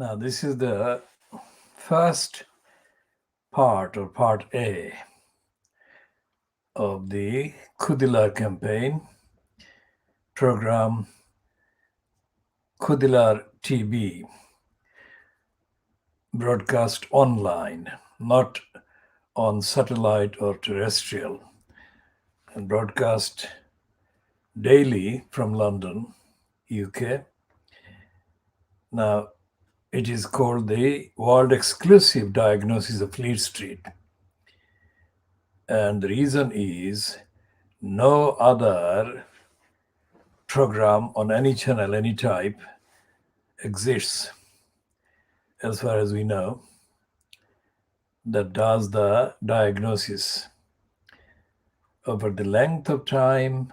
Now, this is the first part or part A of the Khoodeelaar campaign program, KhoodeelaarTV, broadcast online, not on satellite or terrestrial, and broadcast daily from London, UK. Now, it is called the world exclusive Diagnosis of Fleet Street. And the reason is no other program on any channel, any type, exists, as far as we know, that does the diagnosis over the length of time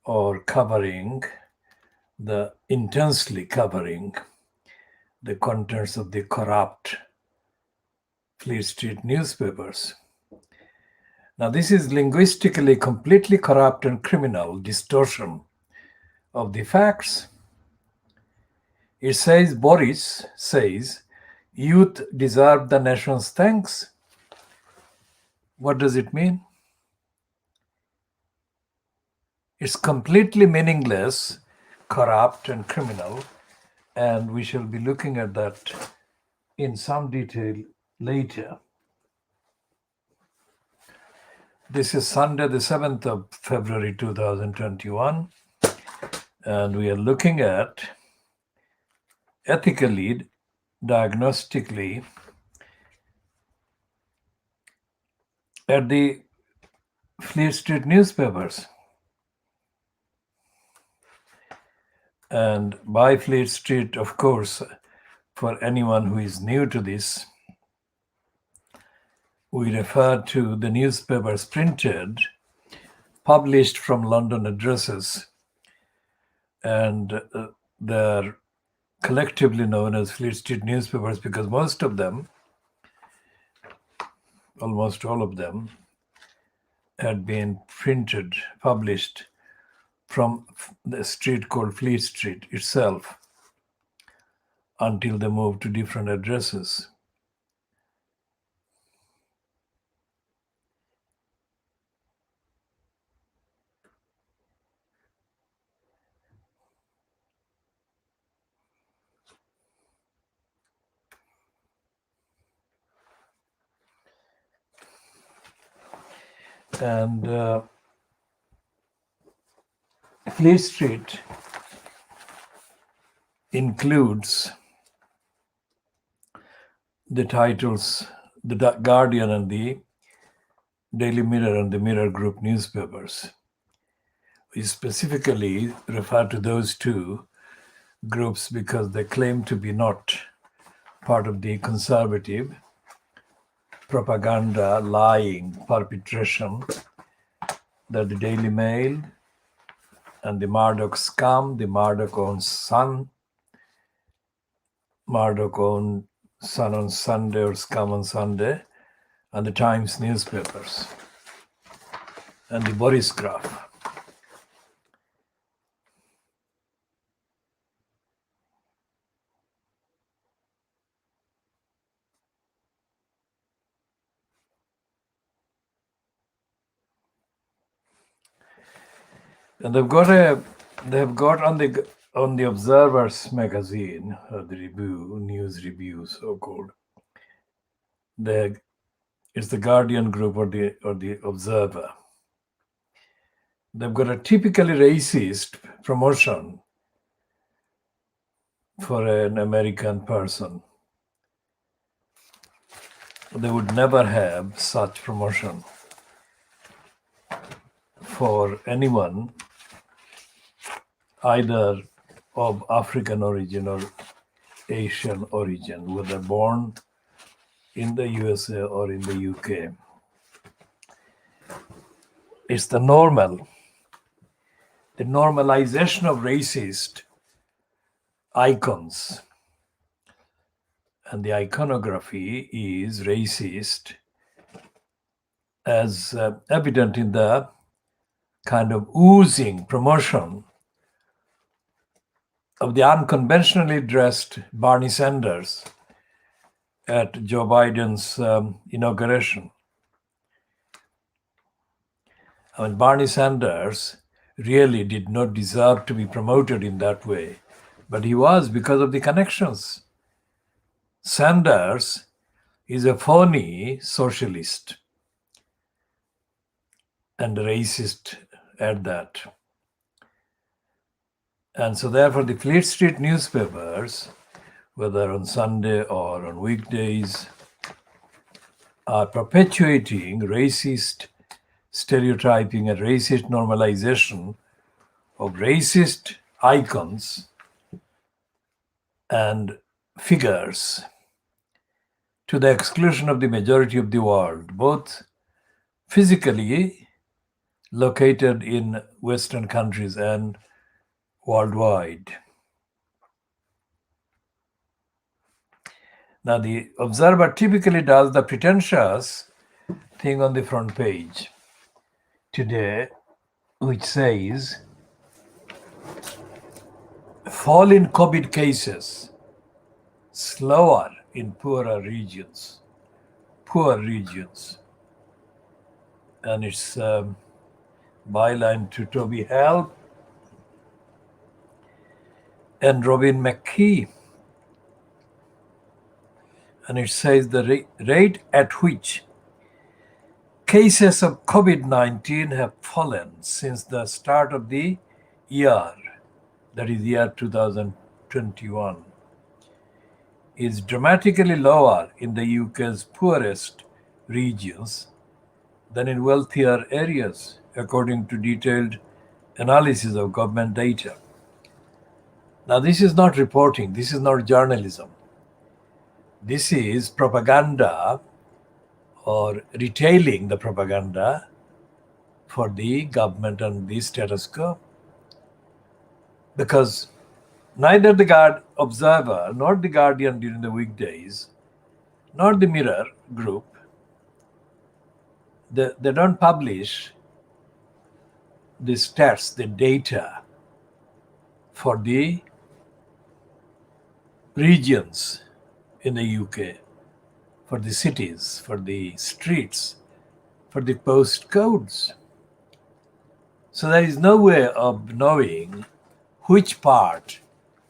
or intensely covering the contents of the corrupt Fleet Street newspapers. Now, this is linguistically completely corrupt and criminal distortion of the facts. It says, Boris says, youth deserve the nation's thanks. What does it mean? It's completely meaningless, corrupt, and criminal, and we shall be looking at that in some detail later. This is Sunday, the 7th of February 2021, and we are looking at ethically, diagnostically, at the Fleet Street newspapers. And by Fleet Street, of course, for anyone who is new to this, we refer to the newspapers printed, published from London addresses, and they're collectively known as Fleet Street newspapers because most of them, almost all of them, had been printed, published from the street called Fleet Street itself until they moved to different addresses. And Fleet Street includes the titles, the Guardian and the Daily Mirror and the Mirror Group newspapers. We specifically refer to those two groups because they claim to be not part of the conservative propaganda, lying, perpetration that the Daily Mail and the Murdoch scum, the Murdoch-owned Sun, Murdoch-owned Sun on Sunday or Scum on Sunday, and the Times newspapers, and the Boris Graph. And they've got on the Observer's magazine, the review, news review, so-called. It's the Guardian Group or the Observer. They've got a typically racist promotion for an American person. They would never have such promotion for anyone either of African origin or Asian origin, whether born in the USA or in the UK. It's the normalization of racist icons. And the iconography is racist, as evident in the kind of oozing promotion of the unconventionally dressed Bernie Sanders at Joe Biden's inauguration. I mean, Bernie Sanders really did not deserve to be promoted in that way, but he was because of the connections. Sanders is a phony socialist and a racist at that. And so therefore the Fleet Street newspapers, whether on Sunday or on weekdays, are perpetuating racist stereotyping and racist normalization of racist icons and figures to the exclusion of the majority of the world, both physically located in Western countries and worldwide. Now, the Observer typically does the pretentious thing on the front page today, which says, fall in COVID cases slower in poor regions. And it's byline to Toby Help and Robin McKee. And it says the rate at which cases of COVID-19 have fallen since the start of the year, that is year 2021, is dramatically lower in the UK's poorest regions than in wealthier areas, according to detailed analysis of government data. Now, this is not reporting, this is not journalism. This is propaganda or retailing the propaganda for the government and the status quo. Because neither the Observer nor the Guardian during the weekdays, nor the Mirror group, they don't publish the stats, the data for the regions in the UK, for the cities, for the streets, for the postcodes. So there is no way of knowing which part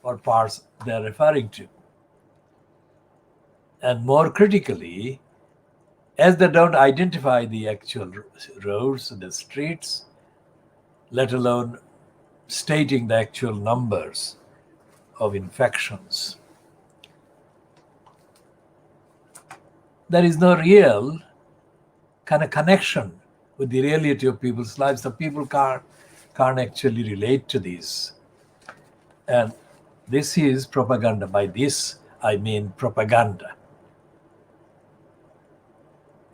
or parts they are referring to. And more critically, as they don't identify the actual roads, the streets, let alone stating the actual numbers of infections, there is no real kind of connection with the reality of people's lives. The people can't actually relate to this. And this is propaganda. By this, I mean propaganda.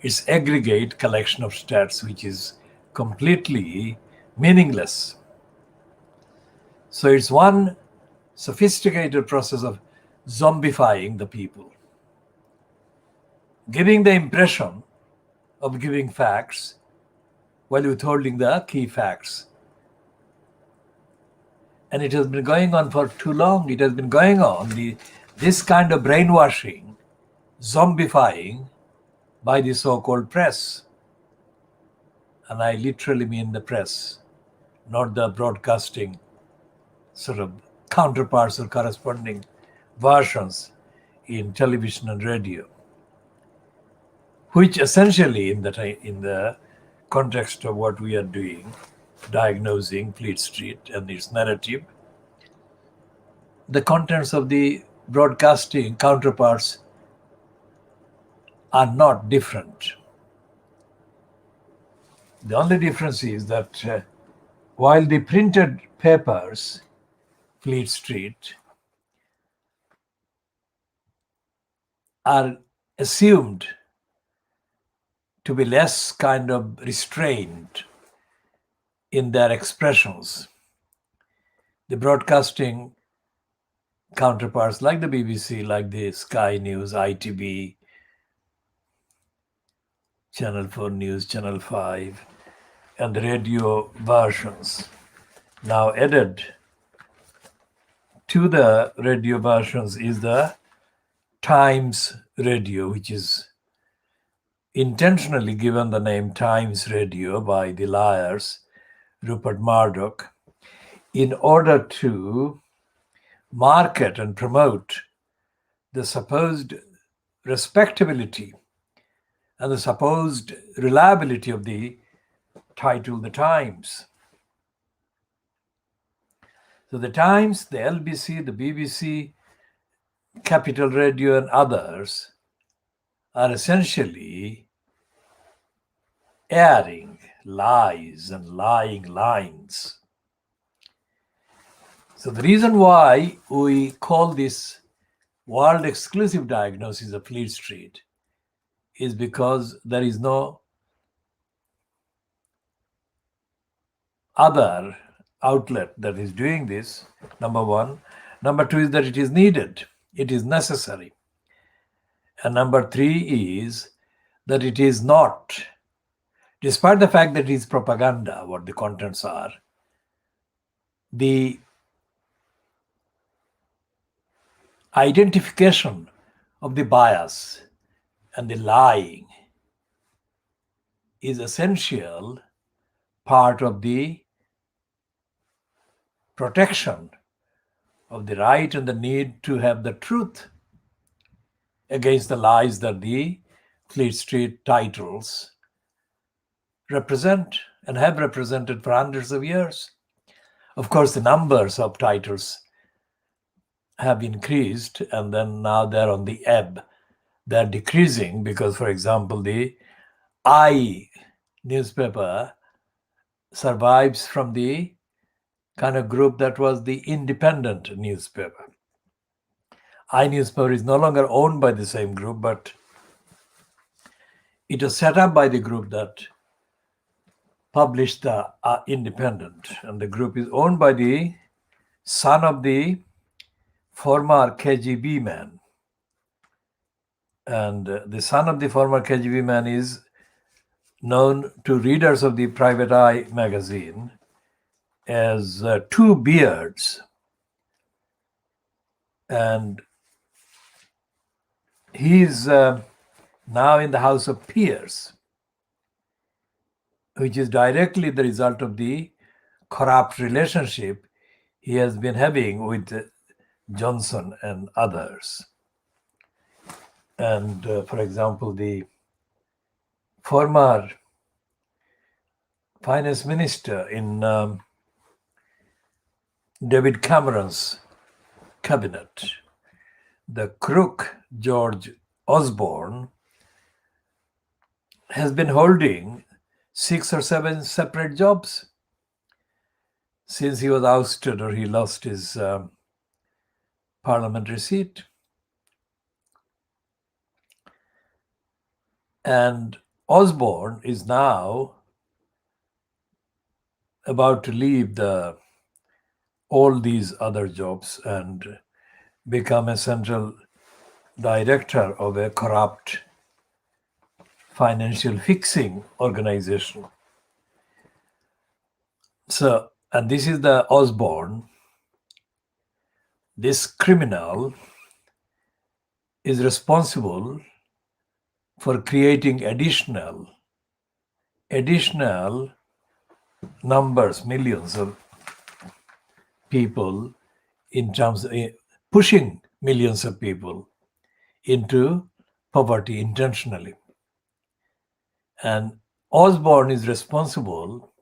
It's aggregate collection of stats, which is completely meaningless. So it's one sophisticated process of zombifying the people, giving the impression of giving facts while withholding the key facts. And it has been going on for too long. It has been going on, this kind of brainwashing, zombifying by the so-called press. And I literally mean the press, not the broadcasting sort of counterparts or corresponding versions in television and radio, which essentially in the context of what we are doing, diagnosing Fleet Street and its narrative, the contents of the broadcasting counterparts are not different. The only difference is that while the printed papers, Fleet Street, are assumed to be less kind of restrained in their expressions, the broadcasting counterparts like the BBC, like the Sky News, ITV, Channel 4 News, Channel 5, and the radio versions now added to the radio versions is the Times Radio, which is intentionally given the name Times Radio by the liars Rupert Murdoch in order to market and promote the supposed respectability and the supposed reliability of the title The Times. So the Times, the LBC, the BBC, Capital Radio and others are essentially airing lies and lying lines. So the reason why we call this world exclusive diagnosis of Fleet Street is because there is no other outlet that is doing this, number one. Number two is that it is needed, it is necessary. And number three is that it is not, despite the fact that it is propaganda, what the contents are, the identification of the bias and the lying is essential part of the protection of the right and the need to have the truth against the lies that the Fleet Street titles represent and have represented for hundreds of years. Of course, the numbers of titles have increased, and then now they're on the ebb. They're decreasing because, for example, the I newspaper survives from the kind of group that was the independent newspaper. I newspaper is no longer owned by the same group, but it was set up by the group that published the Independent, and the group is owned by the son of the former KGB man. And the son of the former KGB man is known to readers of the Private Eye magazine as Two Beards. And he's now in the House of Peers, which is directly the result of the corrupt relationship he has been having with Johnson and others. And for example, the former finance minister in David Cameron's cabinet, the crook George Osborne, has been holding 6 or 7 separate jobs since he was ousted or he lost his parliamentary seat. And Osborne is now about to leave all these other jobs and become a central director of a corrupt financial fixing organization. So, and this is the Osborne. This criminal is responsible for creating additional numbers, millions of people, in terms of pushing millions of people into poverty intentionally. And Osborne is responsible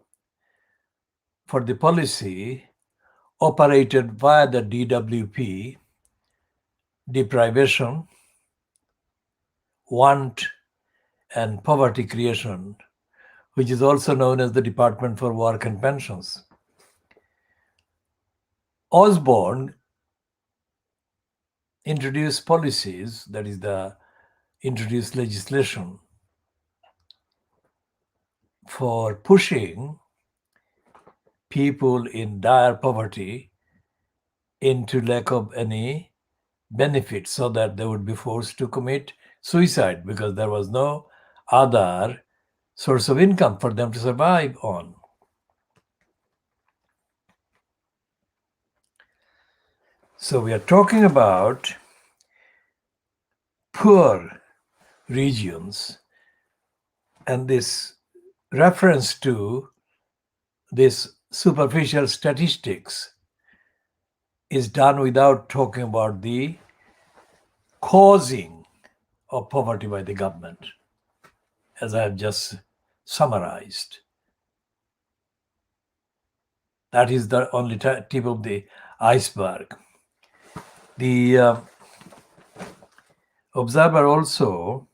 for the policy operated via the DWP, deprivation, want, and poverty creation, which is also known as the Department for Work and Pensions. Osborne introduced policies, that is, introduced legislation for pushing people in dire poverty into lack of any benefit, so that they would be forced to commit suicide because there was no other source of income for them to survive on. So we are talking about poor regions, and this reference to this superficial statistics is done without talking about the causing of poverty by the government, as I have just summarized. That is the only tip of the iceberg. The observer also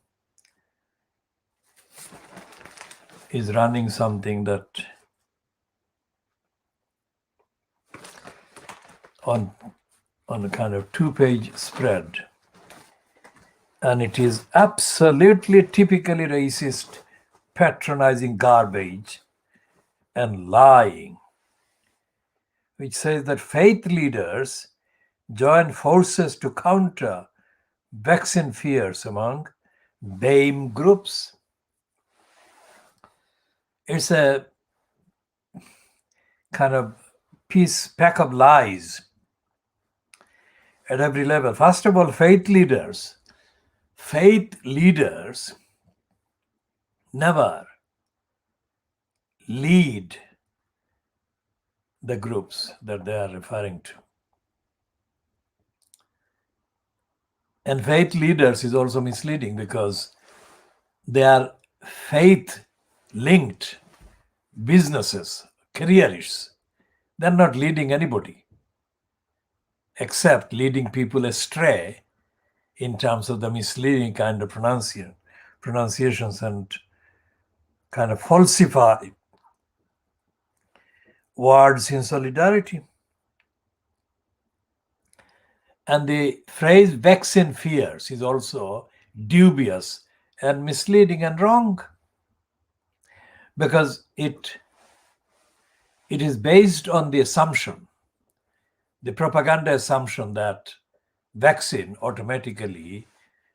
is running something that on a kind of 2-page spread, and it is absolutely typically racist, patronizing garbage and lying, which says that faith leaders join forces to counter vaccine fears among BAME groups. It's a kind of pack of lies at every level. First of all, faith leaders never lead the groups that they are referring to. And faith leaders is also misleading because they are faith-linked businesses, careerists. They're not leading anybody, except leading people astray in terms of the misleading kind of pronunciations and kind of falsify words in solidarity. And the phrase vaccine fears is also dubious and misleading and wrong, because it is based on the assumption, the propaganda assumption, that vaccine automatically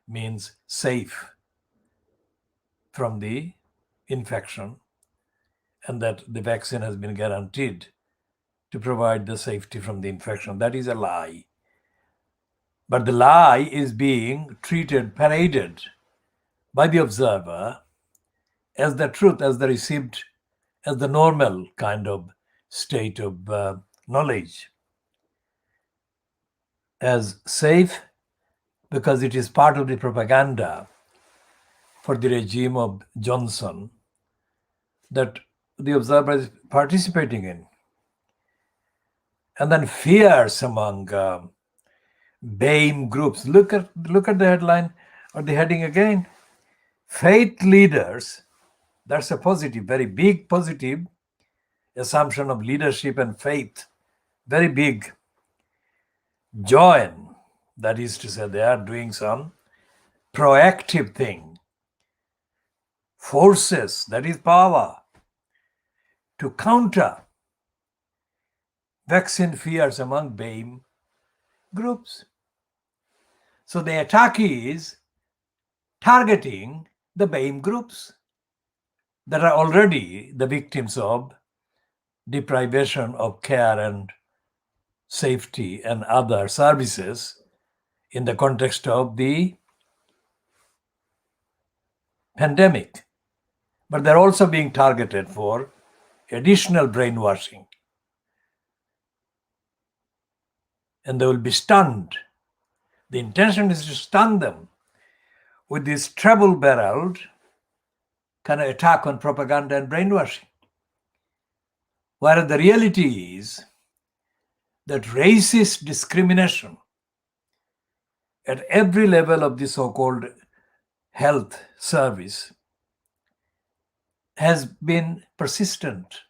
means safe from the infection, and that the vaccine has been guaranteed to provide the safety from the infection. That is a lie. But the lie is being paraded by the observer as the truth, as the normal kind of state of knowledge, as safe, because it is part of the propaganda for the regime of Johnson that the observer is participating in. And then fears among BAME groups. Look at the headline or the heading again. Faith leaders, that's a positive, very big positive assumption of leadership and faith, very big. Join, that is to say, they are doing some proactive thing. Forces, that is power, to counter vaccine fears among BAME groups. So the attack is targeting the BAME groups that are already the victims of deprivation of care and safety and other services in the context of the pandemic. But they're also being targeted for additional brainwashing. And they will be stunned. The intention is to stun them with this treble-barreled kind of attack on propaganda and brainwashing. Whereas the reality is that racist discrimination at every level of the so-called health service has been persistent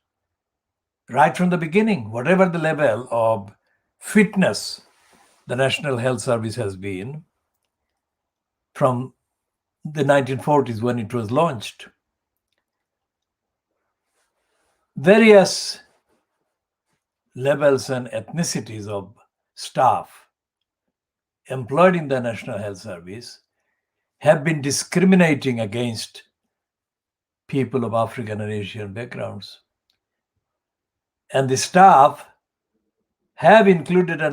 right from the beginning. Whatever the level of fitness the National Health Service has been from the 1940s when it was launched, various levels and ethnicities of staff employed in the National Health Service have been discriminating against people of African and Asian backgrounds. And the staff have included a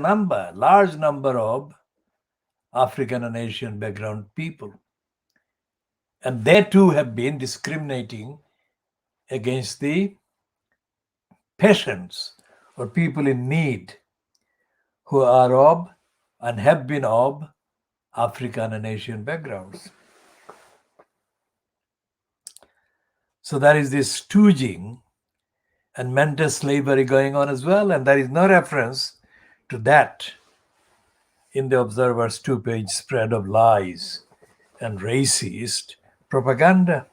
large number of African and Asian background people. And they too have been discriminating against the patients or people in need who are of and have been of African and Asian backgrounds. So there is this stooging and mental slavery going on as well, and there is no reference to that in the Observer's two-page spread of lies and racist propaganda.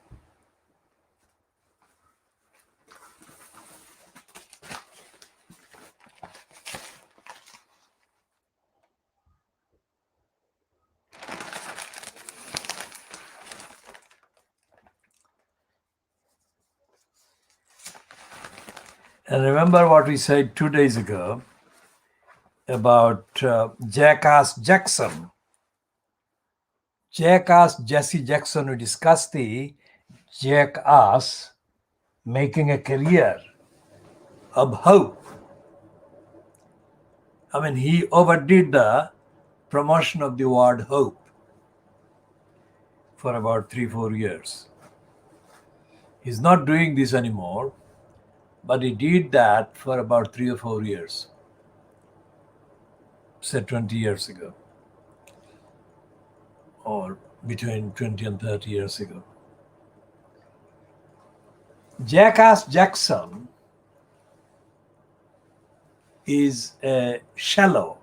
And remember what we said 2 days ago about Jackass Jackson. Jackass Jesse Jackson, we discussed the Jackass making a career of hope. I mean, he overdid the promotion of the word hope for about 3-4 years. He's not doing this anymore, but he did that for about 3 or 4 years, say 20 years ago, or between 20 and 30 years ago. Jackass Jackson is a shallow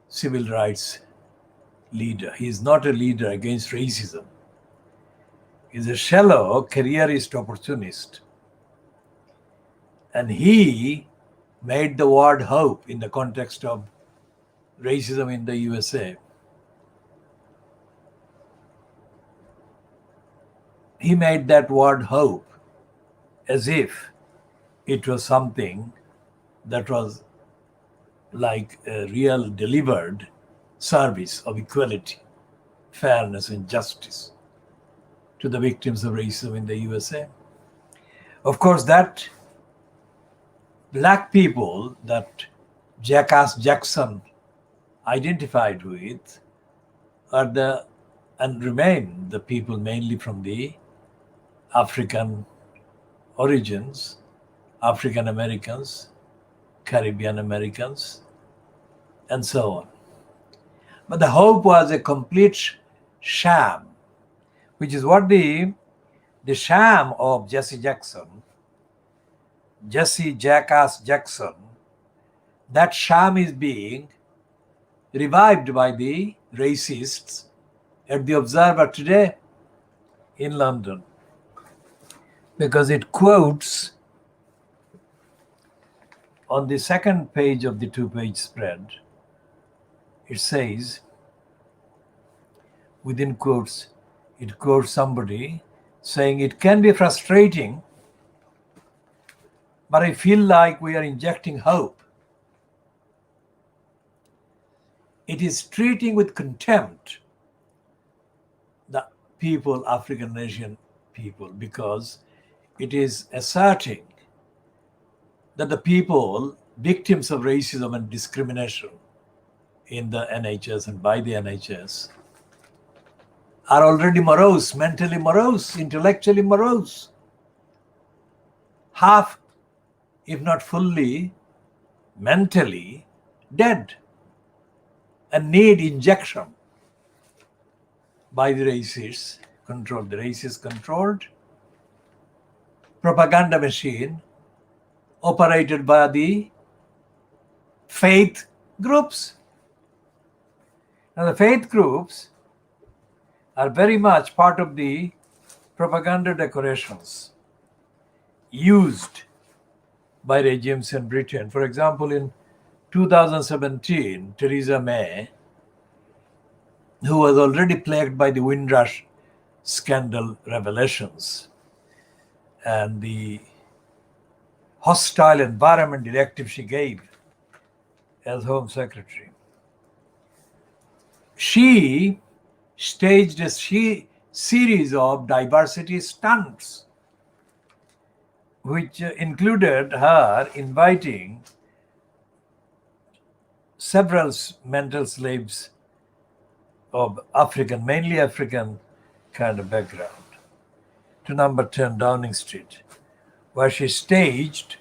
civil rights leader. He is not a leader against racism. He is a shallow careerist opportunist. And he made the word hope in the context of racism in the USA. He made that word hope as if it was something that was like a real delivered service of equality, fairness, and justice to the victims of racism in the USA. Of course, that black people that Jackass Jackson identified with are and remain the people mainly from the African origins, African Americans, Caribbean Americans, and so on. But the hope was a complete sham, which is what the sham of Jesse Jackass Jackson, that sham is being revived by the racists at the Observer today in London, because it quotes on the second page of the two-page spread. It says, within quotes, it quotes somebody saying, "It can be frustrating, but I feel like we are injecting hope. It is treating with contempt the people, African and Asian people, because it is asserting that the people, victims of racism and discrimination in the NHS and by the NHS, are already morose, mentally morose, intellectually morose, half, if not fully, mentally dead, and need injection by the racist controlled propaganda machine operated by the faith groups." Now, the faith groups are very much part of the propaganda decorations used by regimes in Britain. For example, in 2017, Theresa May, who was already plagued by the Windrush scandal revelations and the hostile environment directive she gave as Home Secretary, she staged a series of diversity stunts, which included her inviting several mental slaves of African, mainly African kind of background, to number 10 Downing Street, where she staged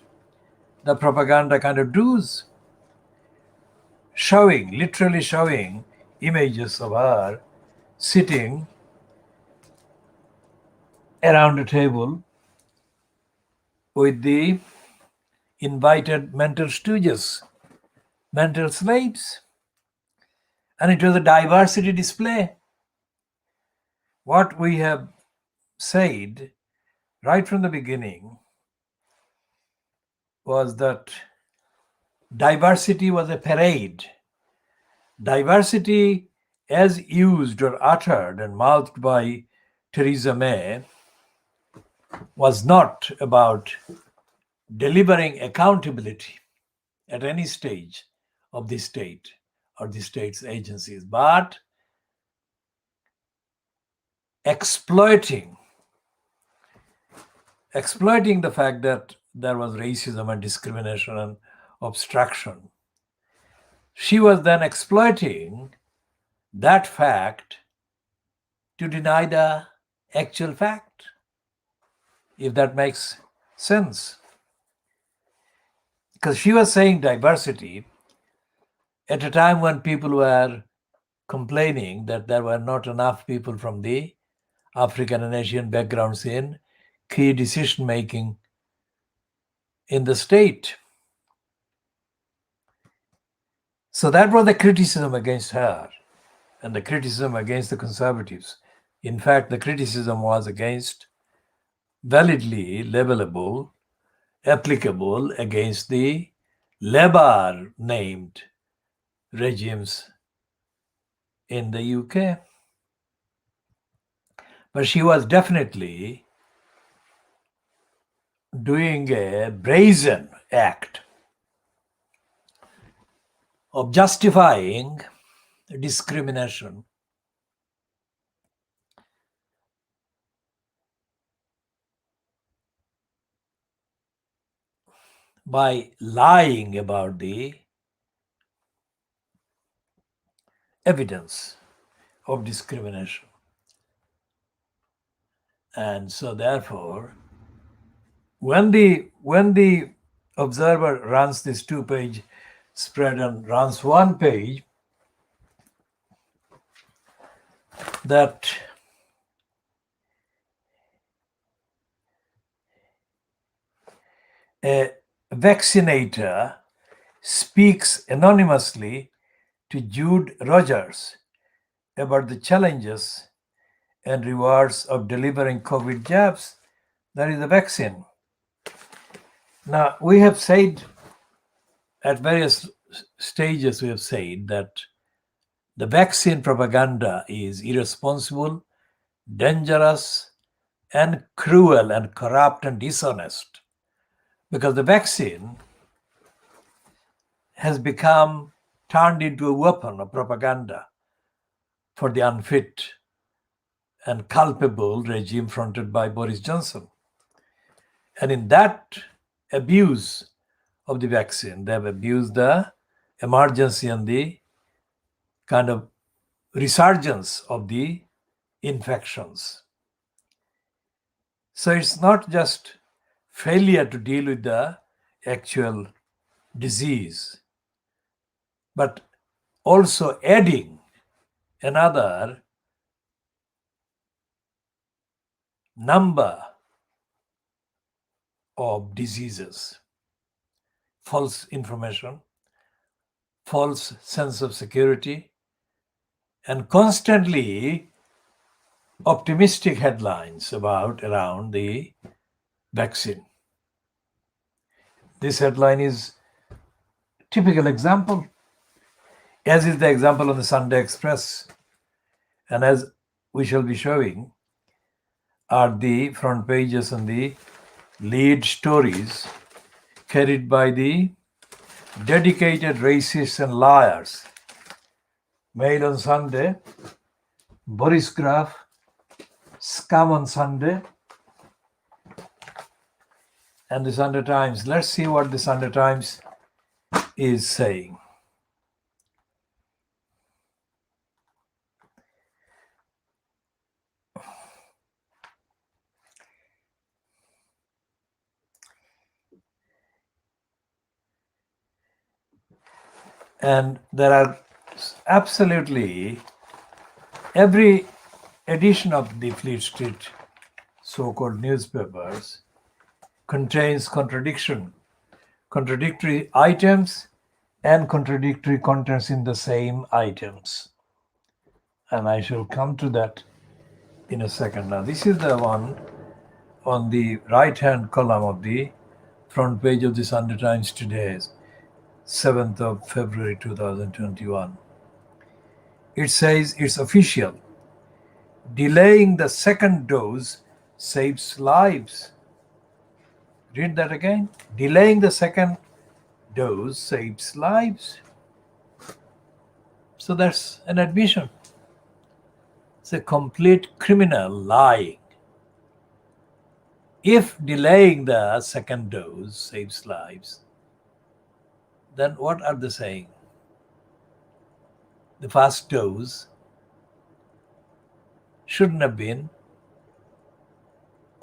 the propaganda kind of do's, literally showing images of her sitting around a table with the invited mental stooges, mental slaves. And it was a diversity display. What we have said right from the beginning was that diversity was a parade. Diversity, as used or uttered and mouthed by Theresa May, was not about delivering accountability at any stage of the state or the state's agencies, but exploiting the fact that there was racism and discrimination and obstruction. She was then exploiting that fact to deny the actual fact, if that makes sense. Because she was saying diversity at a time when people were complaining that there were not enough people from the African and Asian backgrounds in key decision making in the state. So that was the criticism against her and the criticism against the conservatives. In fact, the criticism was against, validly levelable, applicable against the Labour named regimes in the UK. But she was definitely doing a brazen act of justifying discrimination by lying about the evidence of discrimination. And so therefore, when the observer runs this 2-page spread and runs one page that a vaccinator speaks anonymously to Jude Rogers about the challenges and rewards of delivering COVID jabs, that is the vaccine. Now, we have said at various stages, we have said that the vaccine propaganda is irresponsible, dangerous, and cruel and corrupt and dishonest, because the vaccine has become turned into a weapon of propaganda for the unfit and culpable regime fronted by Boris Johnson. And in that abuse of the vaccine, they have abused the emergency and the kind of resurgence of the infections. So it's not just failure to deal with the actual disease, but also adding another number of diseases: false information, false sense of security, and constantly optimistic headlines around the vaccine. This headline is a typical example, as is the example on the Sunday Express. And as we shall be showing, are the front pages and the lead stories carried by the dedicated racists and liars. Mail on Sunday, Boris Graf, Scam on Sunday, and the Sunday Times. Let's see what the Sunday Times is saying. And there are absolutely every edition of the Fleet Street so-called newspapers contains contradictory items and contradictory contents in the same items. And I shall come to that in a second. Now, this is the one on the right-hand column of the front page of the Sunday Times today, 7th of February 2021. It says it's official. Delaying the second dose saves lives. Read that again. Delaying the second dose saves lives. So that's an admission. It's a complete criminal lying. If delaying the second dose saves lives, then what are they saying? The first dose shouldn't have been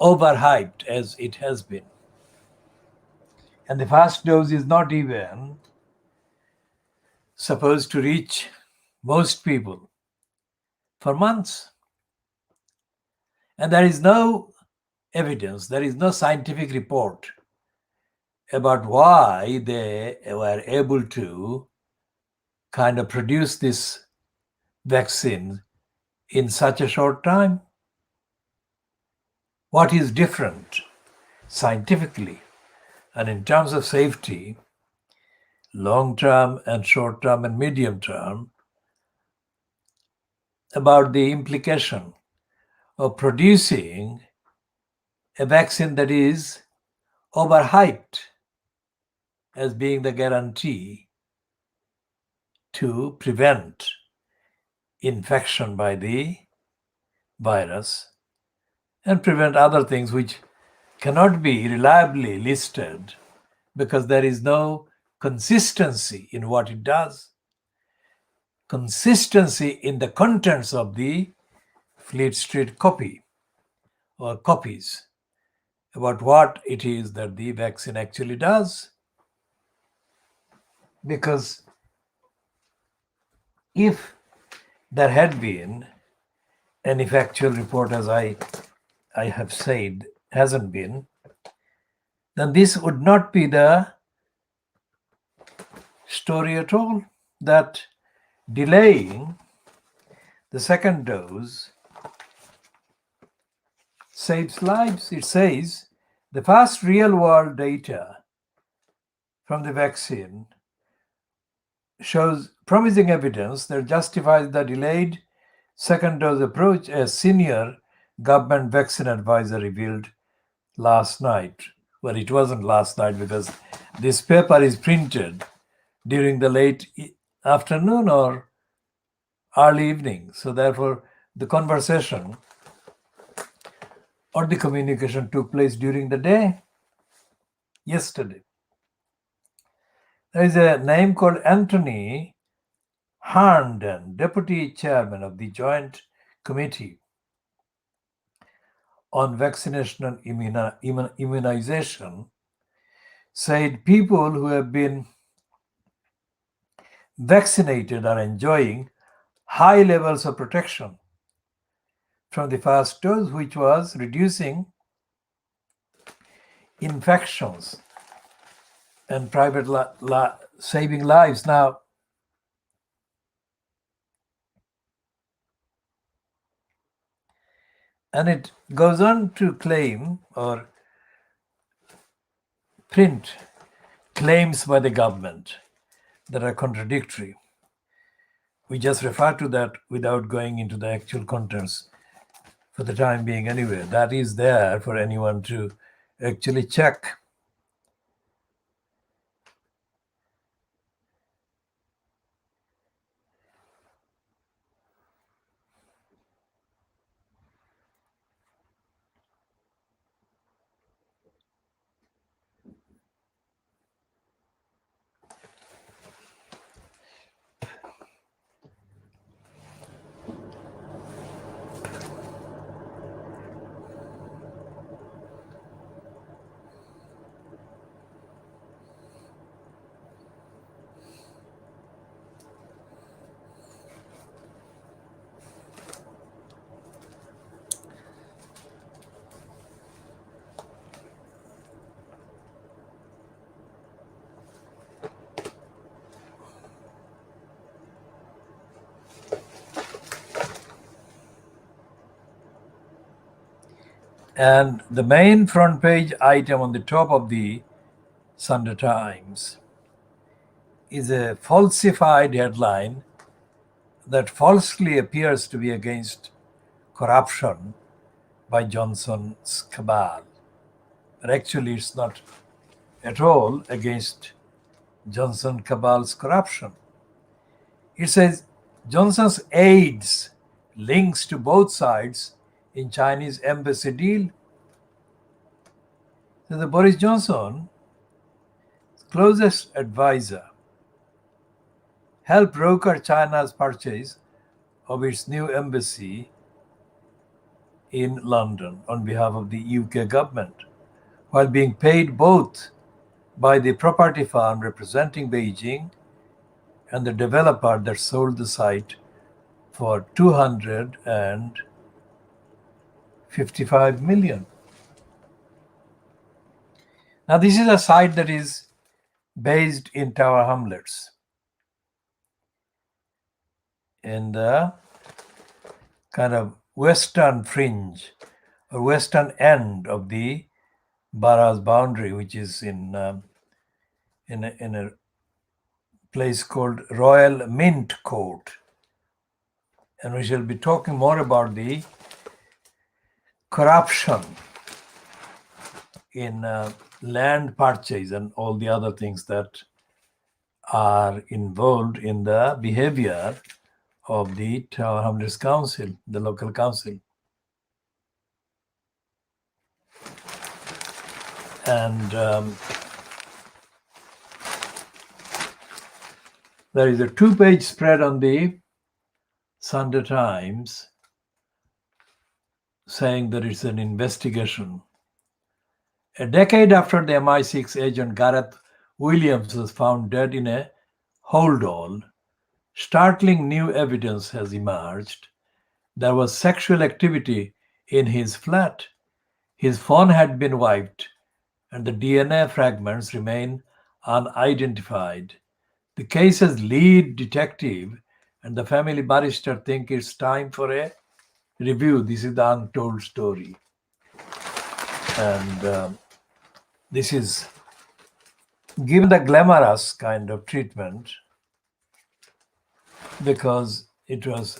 overhyped as it has been. And the first dose is not even supposed to reach most people for months. And there is no evidence, there is no scientific report about why they were able to kind of produce this vaccine in such a short time. What is different scientifically and in terms of safety, long term and short term and medium term, about the implication of producing a vaccine that is overhyped as being the guarantee to prevent infection by the virus and prevent other things which cannot be reliably listed because there is no consistency in what it does, consistency in the contents of the Fleet Street copy or copies about what it is that the vaccine actually does. Because if there had been any factual report, as I have said, hasn't been, then this would not be the story at all, that delaying the second dose saves lives. It says the first real world data from the vaccine shows promising evidence that justifies the delayed second dose approach, a senior government vaccine advisor revealed last night. Well, it wasn't last night because this paper is printed during the late afternoon or early evening. So therefore, the conversation or the communication took place during the day, yesterday. There is a name called Anthony Herndon, Deputy Chairman of the Joint Committee on Vaccination and Immunization, said people who have been vaccinated are enjoying high levels of protection from the first dose, which was reducing infections and saving lives. Now, and it goes on to claim or print claims by the government that are contradictory. We just refer to that without going into the actual contents for the time being anyway. That is there for anyone to actually check. And the main front page item on the top of the Sunday Times is a falsified headline that falsely appears to be against corruption by Johnson's cabal. But actually, it's not at all against Johnson cabal's corruption. It says Johnson's aides links to both sides in Chinese embassy deal. So the Boris Johnson closest advisor helped broker China's purchase of its new embassy in London on behalf of the UK government, while being paid both by the property firm representing Beijing and the developer that sold the site for $255 million. Now, this is a site that is based in Tower Hamlets, in the kind of western fringe or western end of the borough's boundary, which is in a place called Royal Mint Court. And we shall be talking more about the corruption in land purchase and all the other things that are involved in the behavior of the Tower Hamlets Council, the local council. And there is a 2-page spread on the Sunday Times saying that it's an investigation. A decade after the MI6 agent Gareth Williams was found dead in a hold-all, startling new evidence has emerged. There was sexual activity in his flat. His phone had been wiped, and the DNA fragments remain unidentified. The case's lead detective and the family barrister think it's time for a review. This is the untold story. And this is given the glamorous kind of treatment because it was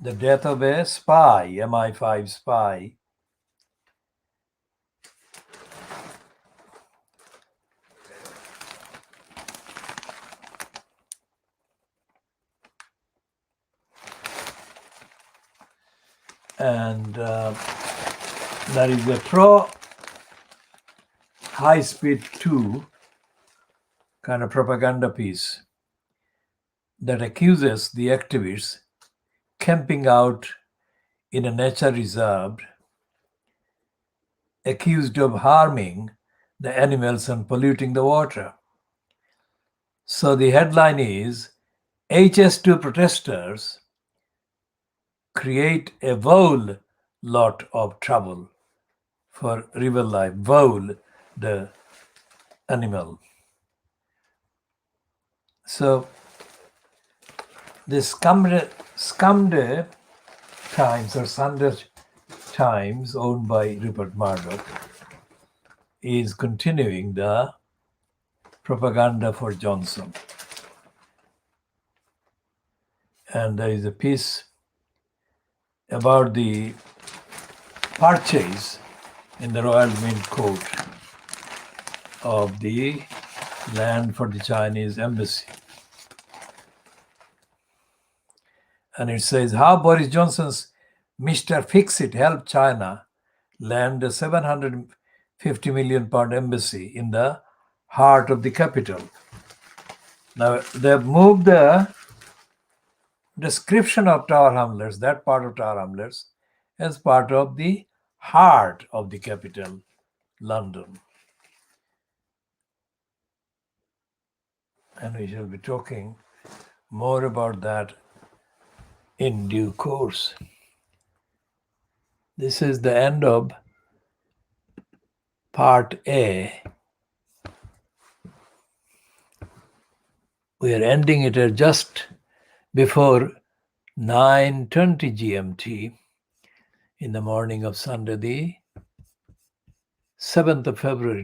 the death of a spy, MI5 spy. And there is a pro high-speed 2 kind of propaganda piece that accuses the activists camping out in a nature reserve, accused of harming the animals and polluting the water. So the headline is, HS2 protesters create a whole lot of trouble for river life. Vole, the animal. So the scummed Times or Sunday Times, owned by Rupert Murdoch, is continuing the propaganda for Johnson. And there is a piece about the purchase in the Royal Mint Court of the land for the Chinese embassy. And it says how Boris Johnson's Mr. Fix-It helped China land a £750 million embassy in the heart of the capital. Now, they've moved the description of Tower Hamlets, that part of Tower Hamlets, as part of the heart of the capital, London. And we shall be talking more about that in due course. This is the end of part A. We are ending it at just before 9:20 GMT in the morning of Sunday the 7th of February